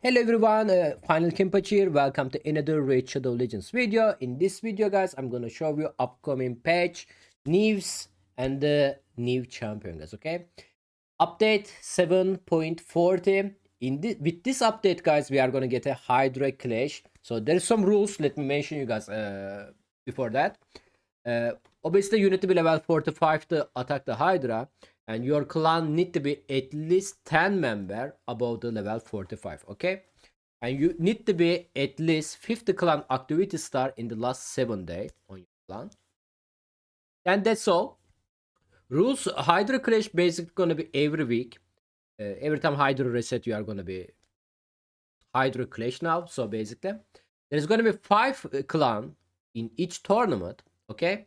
Hello everyone, finalKenpachi here. Welcome to another Raid Shadow Legends video. In this video guys, I'm gonna show you upcoming patch, news, and the new champion guys, okay? Update 7.40. With this update guys, we are gonna get a Hydra clash. So there's some rules, let me mention you guys before that. Obviously you need to be level 45 to attack the Hydra, and your clan need to be at least 10 member above the level 45, okay? And you need to be at least 50 clan activity star in the last 7 days on your clan. And that's all. Rules: Hydra clash basically gonna be every week. Every time Hydra reset, you are gonna be Hydra clash now. So basically there's gonna be 5 clan in each tournament, okay?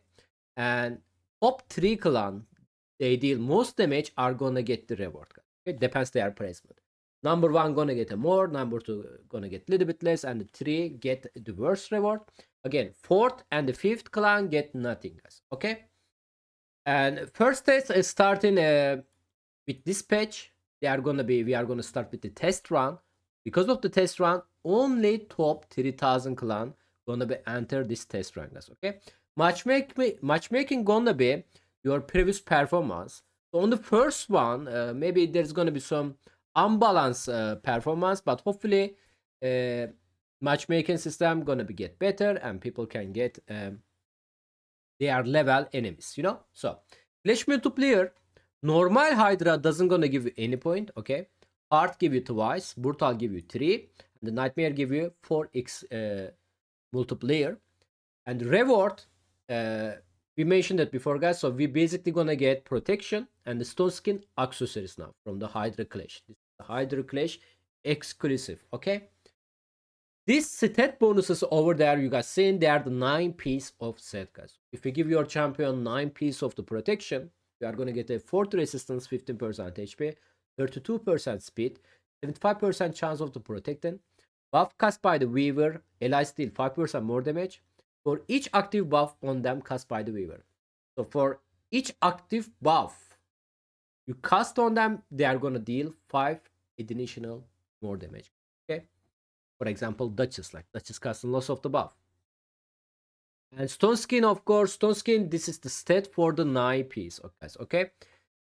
And top 3 clan they deal most damage are gonna get the reward. It depends their placement. Number 1 gonna get a more, number 2 gonna get a little bit less, and the 3 get the worst reward. Again, 4th and the 5th clan get nothing, guys. Okay. And first test is starting with this patch. We are gonna start with the test run. Because of the test run, only top 3000 clan gonna be enter this test run, guys. Okay. Matchmaking gonna be your previous performance. So on the first one, maybe there's gonna be some unbalanced performance, but hopefully matchmaking system gonna be get better and people can get their level enemies, you know. So Clash multiplayer, normal Hydra doesn't gonna give you any point, okay? Hard give you twice, brutal give you 3, and the nightmare give you 4x multiplayer. And reward, we mentioned that before guys, so we basically gonna get protection and the stone skin accessories now from the Hydra clash. This is the Hydra clash exclusive, okay? These stat bonuses over there you guys seen, they are the 9 piece of set, guys. If you give your champion 9 piece of the protection, you are gonna get a 40 resistance, 15% HP, 32% speed, 75% chance of the protecting, buff cast by the Weaver, ally steal 5% more damage for each active buff on them cast by the Weaver. So for each active buff you cast on them, they are gonna deal 5 additional more damage. Okay. For example, Duchess, like Duchess casting loss of the buff. And Stone Skin, of course, Stone Skin, this is the stat for the 9 piece, okay, guys, okay?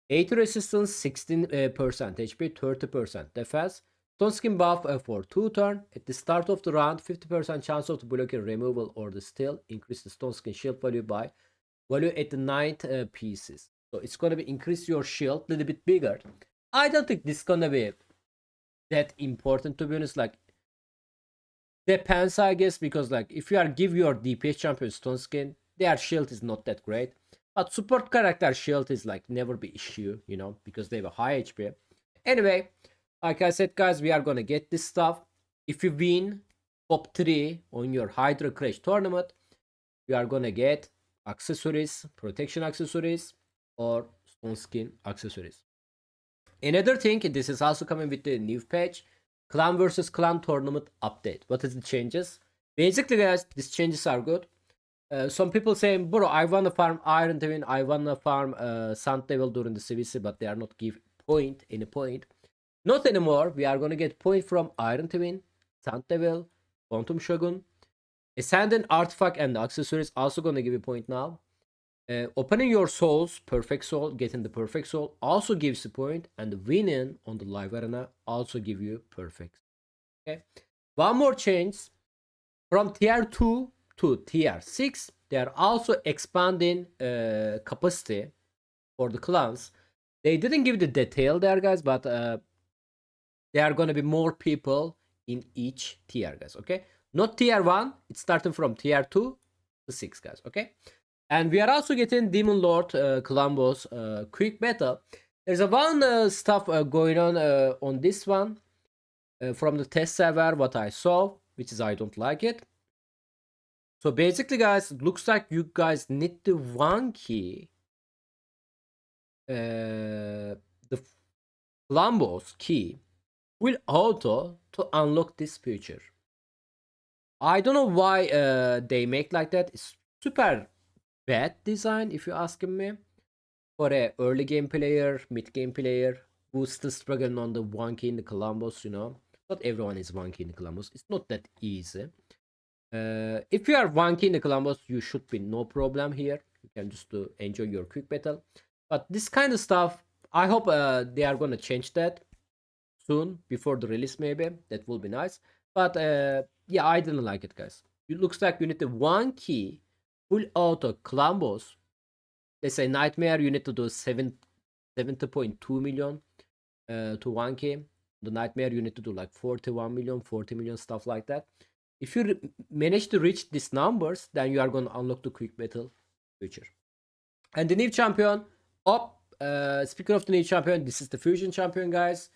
80 resistance, 16% HP, 30% defense. Stone Skin buff for 2 turn. At the start of the round, 50% chance of the blocking removal or the steal. Increase the Stone Skin shield value by value at the 9th pieces. So it's gonna be increase your shield a little bit bigger. I don't think this is gonna be that important, to be honest. Like, depends, I guess, because like if you are give your DPS champion stone skin, their shield is not that great. But support character shield is like never be issue, you know, because they have a high HP. Anyway, like I said, guys, we are gonna get this stuff. If you win top 3 on your Hydra Crash tournament, you are gonna get accessories, protection accessories, or stone skin accessories. Another thing, this is also coming with the new patch, clan versus clan tournament update. What is the changes? Basically guys, these changes are good. Some people saying, bro, I wanna farm Iron Twin, I wanna farm Sand Devil during the CvC, but they are not give any point. Not anymore. We are gonna get point from Iron Twin, Sand Devil, Quantum Shogun, Ascendant Artifact, and the accessories also gonna give you point now. Opening your souls, perfect soul, getting the perfect soul also gives a point, and winning on the live arena also give you perfect. Okay. One more change, from tier 2 to tier 6, they are also expanding capacity for the clans. They didn't give the detail there, guys, but there are gonna be more people in each tier, guys. Okay, not tier 1, it's starting from tier 2 to 6, guys. Okay. And we are also getting Demon Lord clan boss quick beta. There's a one stuff going on this one from the test server, what I saw, which is I don't like it. So basically guys, it looks like you guys need the one key, the clan boss key will auto to unlock this feature. I don't know why they make like that. It's super bad design if you ask me, for a early game player, mid game player who's still struggling on the one key in the clan boss, you know. Not everyone is 1k in the combos. It's not that easy. If you are 1k in the combos, you should be no problem here. You can just enjoy your quick battle. But this kind of stuff, I hope they are gonna change that soon before the release. Maybe that will be nice. But yeah, I didn't like it, guys. It looks like you need the 1k full auto combos. Let's say Nightmare, you need to do 70.2 million to 1k. The Nightmare, you need to do like 41 million, 40 million, stuff like that. If you manage to reach these numbers, then you are going to unlock the quick battle feature. And the new champion, speaking of the new champion, this is the fusion champion, guys.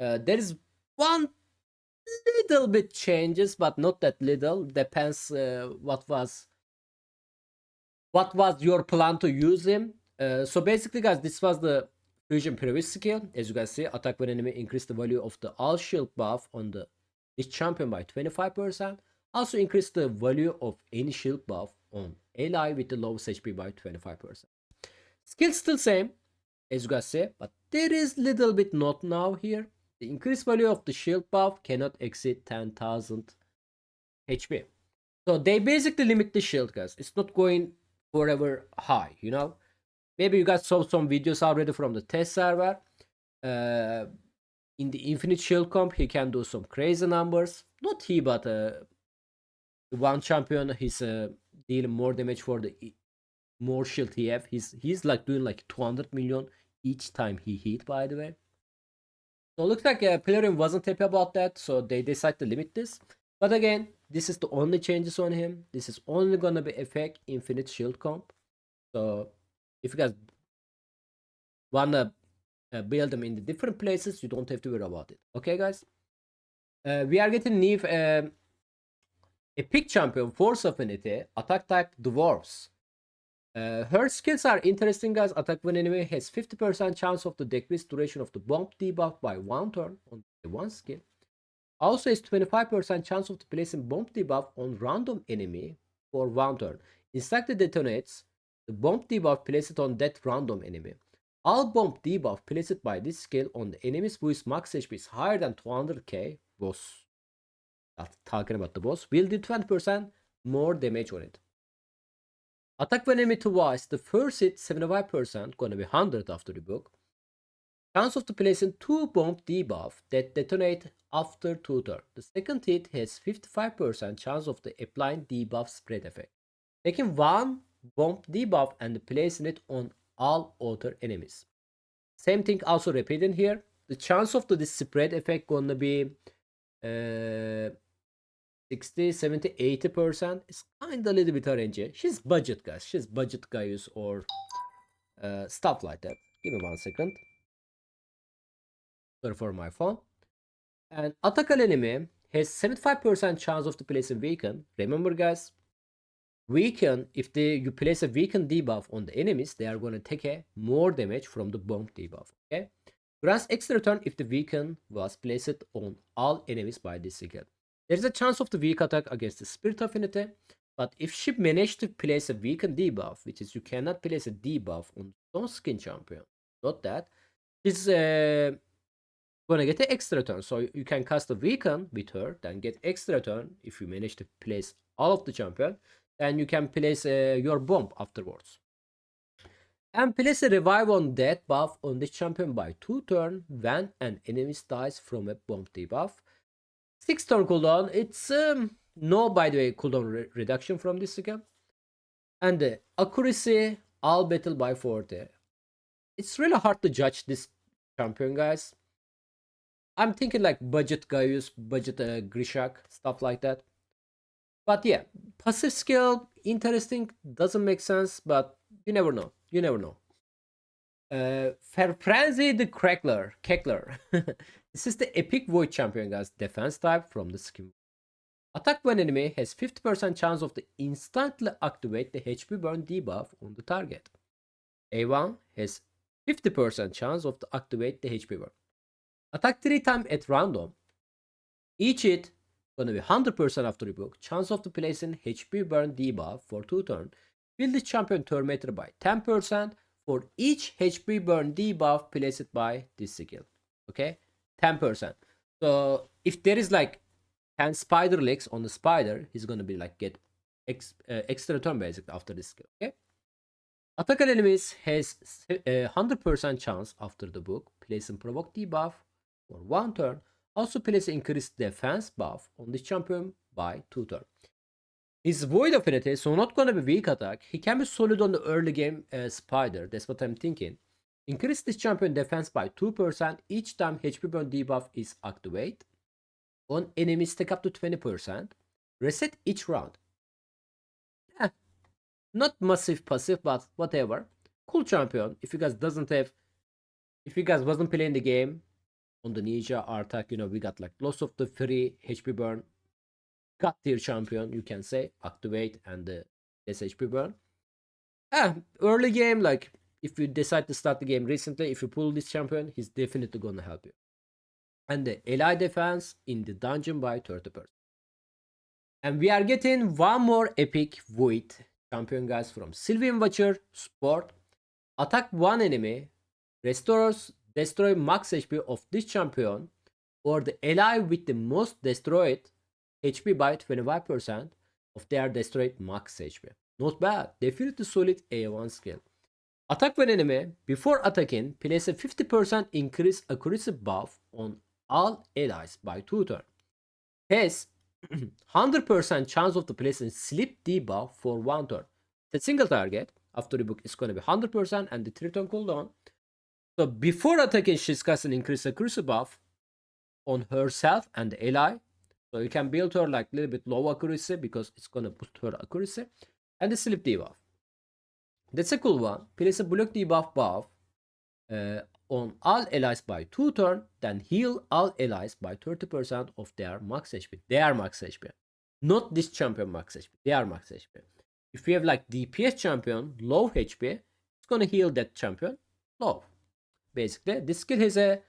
There is one little bit changes, but not that little. Depends what was your plan to use him. So basically, guys, this was the fusion previous skill. As you guys see, attack when enemy increase the value of the all shield buff on this champion by 25%. Also increase the value of any shield buff on ally with the lowest HP by 25%. Skill still same, as you guys see, but there is little bit not now here. The increased value of the shield buff cannot exceed 10,000 HP. So they basically limit the shield, guys. It's not going forever high, you know. Maybe you guys saw some videos already from the test server. In the infinite shield comp, he can do some crazy numbers. Not he, but one champion, he's dealing more damage for the more shield he have. He's like doing like 200 million each time he hit, by the way. So it looks like Plarium wasn't happy about that, so they decided to limit this. But again, this is the only changes on him. This is only gonna be affect infinite shield comp. So if you guys wanna build them in the different places, you don't have to worry about it. Okay, guys. We are getting new epic champion, Force Affinity, attack type dwarves. Her skills are interesting, guys. Attack when enemy has 50% chance of the decreased duration of the bomb debuff by 1 turn on the 1 skill. Also has 25% chance of placing bomb debuff on random enemy for 1 turn. Instantly detonates the bomb debuff placed on that random enemy. All bomb debuff placed by this skill on the enemies whose max HP is higher than 200k, boss, talking about the boss, will do 20% more damage on it. Attack when enemy twice, the first hit 75%, gonna be 100 after the book. Chance of placing 2 bomb debuff that detonate after 2 turns. The second hit has 55% chance of the applying debuff spread effect. Taking 1 bomb debuff and placing it on all other enemies. Same thing also repeating here. The chance of the spread effect gonna be 60, 70, 80%. It's kinda a little bit RNG. She's budget, guys. She's budget guys or stuff like that. Give me 1 second. Sorry for my phone. And attack an enemy has 75% chance of the place a weaken. Remember, guys, weaken, if you place a weaken debuff on the enemies, they are gonna take a more damage from the bomb debuff. Okay. Grants extra turn if the weaken was placed on all enemies by this skill. There is a chance of the weak attack against the Spirit Affinity, but if she managed to place a weaken debuff, which is you cannot place a debuff on Stone Skin Champion, not that, she's gonna get an extra turn. So you can cast a weaken with her, then get extra turn if you manage to place all of the champion, then you can place your bomb afterwards. And place a revive on death buff on this champion by 2 turn when an enemy dies from a bomb debuff. 6 turn cooldown. It's no, by the way, cooldown reduction from this skill. And accuracy, all battle by 40. It's really hard to judge this champion, guys. I'm thinking like budget Gaius, budget Grishak, stuff like that. But yeah, passive skill, interesting, doesn't make sense, but you never know. You never know. Frenzy the Keckler. This is the epic void champion, guys. Defense type from the skin. Attack when enemy has 50% chance of the instantly activate the HP burn debuff on the target. A1 has 50% chance of to activate the HP burn. Attack 3 times at random. Each hit gonna be 100% after rebuke. Chance of the placing HP burn debuff for 2 turns. Build the champion turn meter by 10% for each HP burn debuff placed by this skill. Okay, 10%. So if there is like 10 spider legs on the spider, he's gonna be like get extra turn basically after this skill. Okay. Attacker enemies has 100% chance after the book. Place and provoke debuff for 1 turn. Also place increased defense buff on this champion by 2 turn. He's void affinity, so not gonna be weak attack. He can be solid on the early game spider. That's what I'm thinking. Increase this champion defense by 2% each time HP burn debuff is activated. On enemies stack up to 20%. Reset each round. Eh, not massive passive, but whatever. Cool champion. If you guys wasn't playing the game on the Ninja Artak, we got like lots of the free HP burn. God tier champion, you can say. Activate and the less HP burn. Early game, like if you decide to start the game recently, if you pull this champion, he's definitely gonna help you. And the ally defense in the dungeon by 30%. And we are getting one more epic void champion, guys, from Sylvian Watcher Sport. Attack one enemy, restores destroy max HP of this champion or the ally with the most destroyed HP by 25% of their destroyed max HP. Not bad. Definitely solid A1 skill. Attack one enemy. Before attacking, place a 50% increase accuracy buff on all allies by 2 turns. Has 100% chance of the placing sleep debuff for 1 turn. The single target after the book is going to be 100% and the 3 turn cooldown. So before attacking, she's got an increased accuracy buff on herself and the ally. So you can build her like a little bit low accuracy because it's going to boost her accuracy. And the sleep debuff. That's a cool one. Place a block debuff buff on all allies by 2 turn, then heal all allies by 30% of their max HP. Their max HP. Not this champion max HP. Their max HP. If you have like DPS champion, low HP, it's gonna heal that champion low. Basically, this skill has a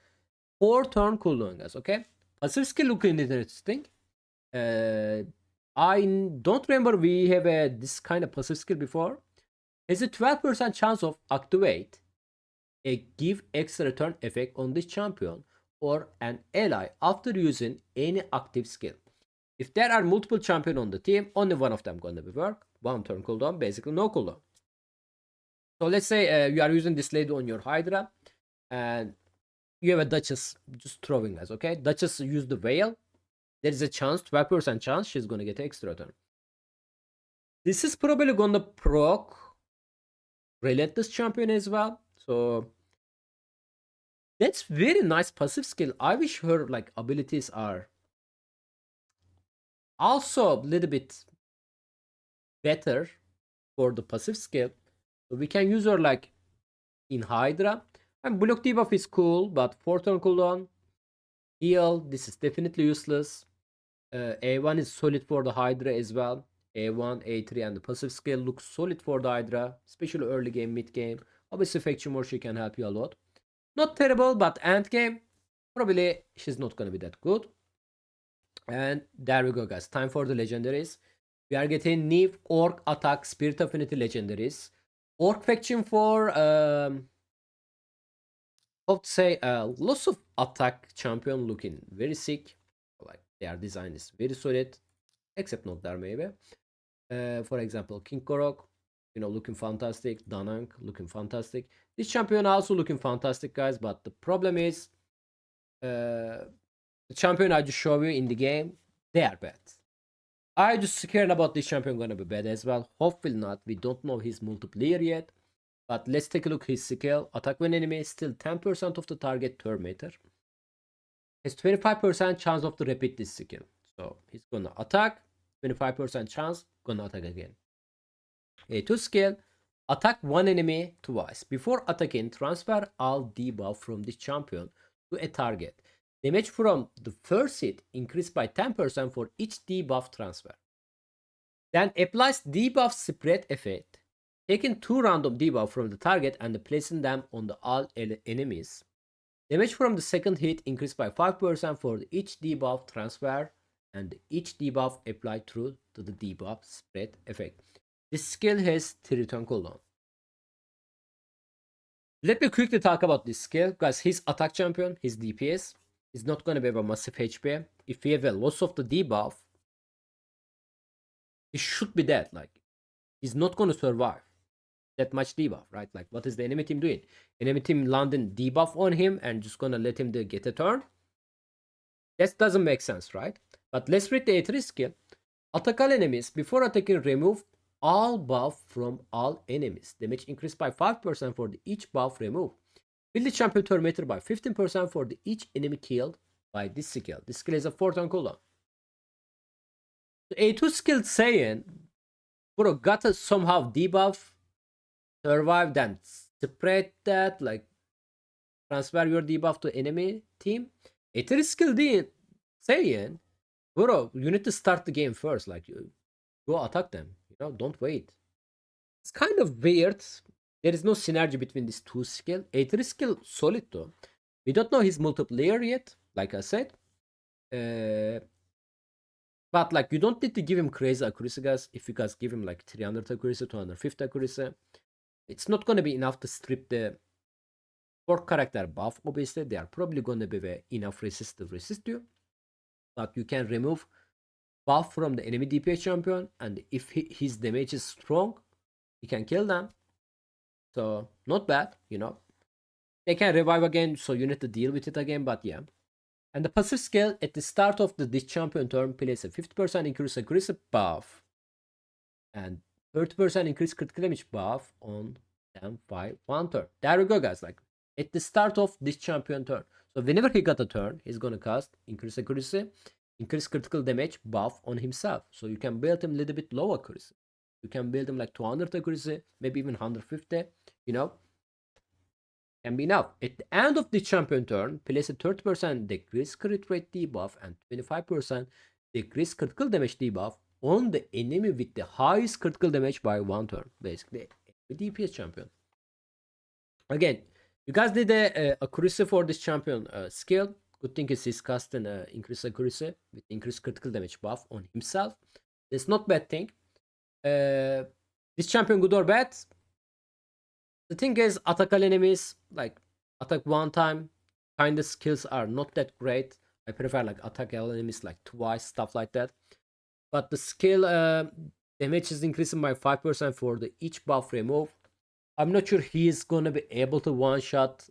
4 turn cooldown, guys. Okay. Passive skill looking interesting. I don't remember we have this kind of passive skill before. Has a 12% chance of activate a give extra turn effect on this champion or an ally after using any active skill. If there are multiple champions on the team, only one of them gonna be work. 1 turn cooldown, basically no cooldown. So let's say you are using this lady on your Hydra and you have a Duchess just throwing us, okay? Duchess use the veil. There is a chance, 12% chance she's gonna get extra turn. This is probably gonna proc Relentless champion as well. So that's very nice passive skill. I wish her like abilities are also a little bit better for the passive skill. So we can use her like in Hydra. And block debuff is cool, but 4 turn cooldown. Heal, this is definitely useless. A1 is solid for the Hydra as well. A1, A3 and the passive skill looks solid for the Hydra, especially early game, mid game. Obviously Faction More she can help you a lot. Not terrible, but end game, probably she's not gonna be that good. And there we go, guys. Time for the legendaries. We are getting Neve, Orc, Attack, Spirit Affinity legendaries. Orc faction for how to say lots of attack champion looking very sick. Like their design is very solid, except not there maybe. For example, King Korok, looking fantastic. Danang looking fantastic. This champion also looking fantastic, guys. But the problem is, the champion I just show you in the game, they are bad. I just scared about this champion gonna be bad as well. Hopefully not. We don't know his multiplayer yet. But let's take a look his skill. Attack when enemy still 10% of the target turn meter. Has 25% chance of to repeat this skill. So he's gonna attack, 25% chance, gonna attack again. A2 skill, attack one enemy twice. Before attacking, transfer all debuff from this champion to a target. Damage from the first hit increased by 10% for each debuff transfer. Then applies debuff spread effect, taking 2 random debuff from the target and placing them on the all enemies. Damage from the second hit increased by 5% for each debuff transfer and each debuff applied through to the debuff spread effect. This skill has 3 turn cooldown. Let me quickly talk about this skill, guys. He's attack champion, he's DPS. He's not gonna have a massive HP. If he have a loss of the debuff, he should be dead. Like, he's not gonna survive that much debuff, right? Like, what is the enemy team doing? Enemy team landing debuff on him and just gonna let him get a turn? That doesn't make sense, right? But let's read the A3 skill. Attack all enemies. Before attacking, remove all buff from all enemies. Damage increased by 5% for each buff removed. Fill the champion turn meter by 15% for each enemy killed by this skill. This skill is a 4-turn cooldown. The A2 skill saying, bro, gotta somehow debuff, survive, then spread that, like transfer your debuff to enemy team. A3 skill saying, bro, you need to start the game first. Like, you go attack them. You know, don't wait. It's kind of weird. There is no synergy between these two skills. A3 skill solid though. We don't know his multiplayer yet, like I said. But like, you don't need to give him crazy accuracy, guys. If you guys give him like 300 accuracy, 250 accuracy, it's not gonna be enough to strip the support character buff. Obviously, they are probably gonna be enough resist to resist you. But you can remove buff from the enemy DPS champion, and if his damage is strong, you can kill them. So not bad, you know. They can revive again, so you need to deal with it again, but yeah. And the passive skill, at the start of this champion turn, place a 50% increase accuracy buff and 30% increase critical damage buff on them by one turn. There we go, guys. Like, at the start of this champion turn. So whenever he got a turn, he's gonna cast increase accuracy, increase critical damage buff on himself. So you can build him a little bit low accuracy. You can build him like 200 accuracy, maybe even 150, you know. Can be enough. At the end of the champion turn, place a 30% decrease crit rate debuff and 25% decrease critical damage debuff on the enemy with the highest critical damage by one turn. Basically, a DPS champion. Again, you guys did a accuracy for this champion skill. Good thing is he's casting increased accuracy with increased critical damage buff on himself. That's not bad thing. This champion good or bad? The thing is, attack all enemies, like attack one time, kind of skills are not that great. I prefer like attack all enemies like twice, stuff like that. But the skill damage is increasing by 5% for each buff removed. I'm not sure he is gonna be able to one shot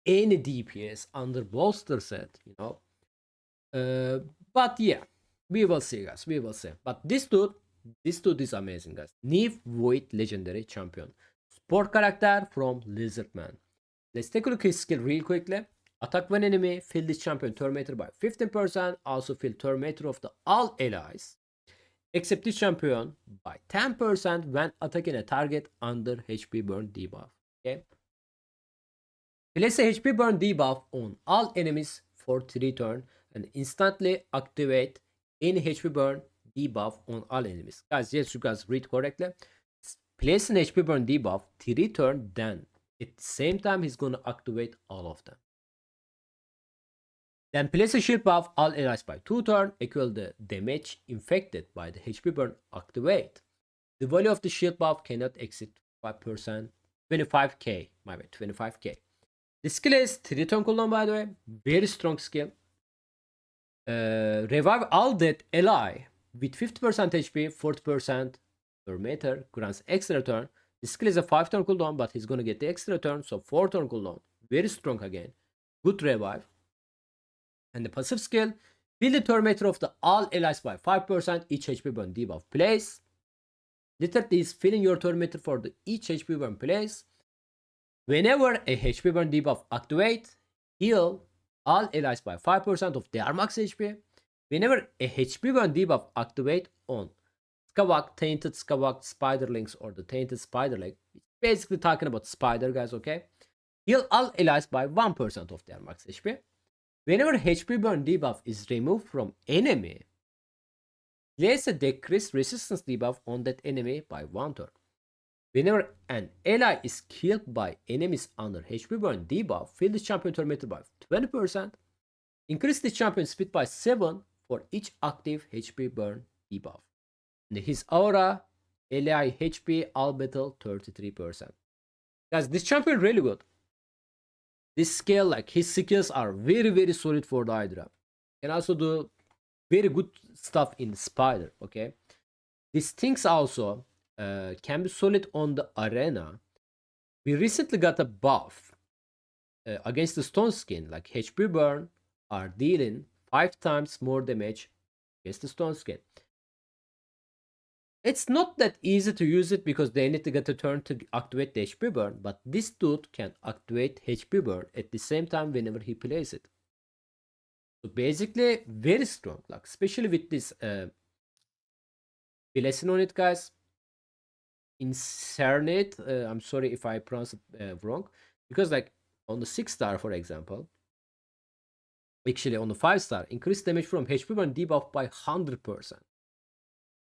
any DPS under bolster set, you know. But yeah, we will see, guys. We will see. But this dude is amazing, guys. Neve Void legendary champion. Support character from Lizardman. Let's take a look at his skill real quickly. Attack one enemy, fill this champion turn meter by 15%. Also fill turn meter of all allies, except this champion, by 10% when attacking a target under HP burn debuff. Okay. Place a HP burn debuff on all enemies for 3 turns and instantly activate any HP burn debuff on all enemies. Guys, yes, you guys read correctly. Place an HP burn debuff 3 turns, then at the same time he's gonna activate all of them. Then place a shield buff all allies by 2 turns, equal the damage infected by the HP burn activate. The value of the shield buff cannot exceed 5%. 25k, my bad, 25k. The skill is 3 turn cooldown, by the way. Very strong skill. Revive all dead ally with 50% HP, 40% per meter, grants extra turn. The skill is a 5 turn cooldown, but he's gonna get the extra turn, so 4 turn cooldown. Very strong again. Good revive. And the passive skill, fill the turn meter of all allies by 5%, each HP burn debuff place. Literally is filling your turn meter for each HP burn place. Whenever a HP burn debuff activate, heal all allies by 5% of their max HP. Whenever a HP burn debuff activate on Skavak, Tainted Skavak, Spiderlings, or the Tainted Spiderling, it's basically talking about Spider, guys, okay? Heal all allies by 1% of their max HP. Whenever HP burn debuff is removed from enemy, place a decreased resistance debuff on that enemy by 1 turn. Whenever an ally is killed by enemies under HP burn debuff, fill the champion turn meter by 20%. Increase the champion speed by 7 for each active HP burn debuff. And his aura, ally HP, all battle 33%. Guys, this champion really good. This skill, like his skills are very very solid for the Hydra. Can also do very good stuff in the Spider. Okay, these things also can be solid on the arena. We recently got a buff against the Stone Skin, like HP burn are dealing 5 times more damage against the Stone Skin. It's not that easy to use it because they need to get a turn to activate the HP burn, but this dude can activate HP burn at the same time whenever he plays it. So basically very strong, like especially with this lesson on it, guys. Incernate, I'm sorry if I pronounce it wrong, because like on the 6-star for example, actually on the 5-star, increase damage from HP burn debuff by 100%.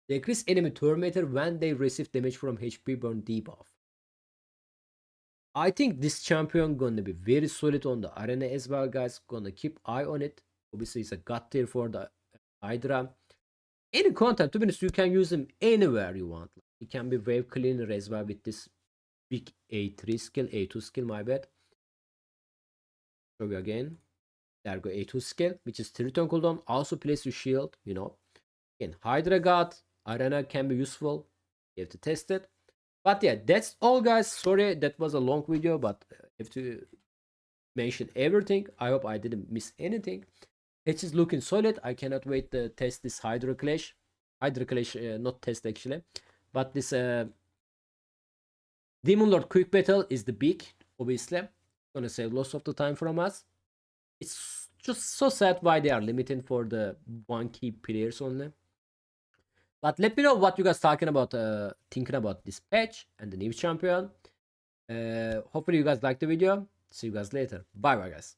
They increase enemy turn meter when they receive damage from HP burn debuff. I think this champion gonna be very solid on the arena as well, guys. Gonna keep eye on it. Obviously, it's a god tier for the Hydra. Any content, to be honest, you can use him anywhere you want. He can be wave cleaner as well with this big A3 skill, A2 skill, my bad. Show you again. There go A2 skill, which is 3 turn cooldown. Also plays your shield, you know. Again, Hydra god, arena can be useful. You have to test it. But yeah, that's all, guys. Sorry, that was a long video, but I have to mention everything. I hope I didn't miss anything. It is looking solid. I cannot wait to test this Hydra Clash. Hydra Clash, not test actually. But this Demon Lord Quick Battle is the big, obviously. Gonna save lots of the time from us. It's just so sad why they are limiting for the 1 key players only. But let me know what you guys talking about, thinking about this patch and the new champion. Hopefully you guys liked the video. See you guys later. Bye bye, guys.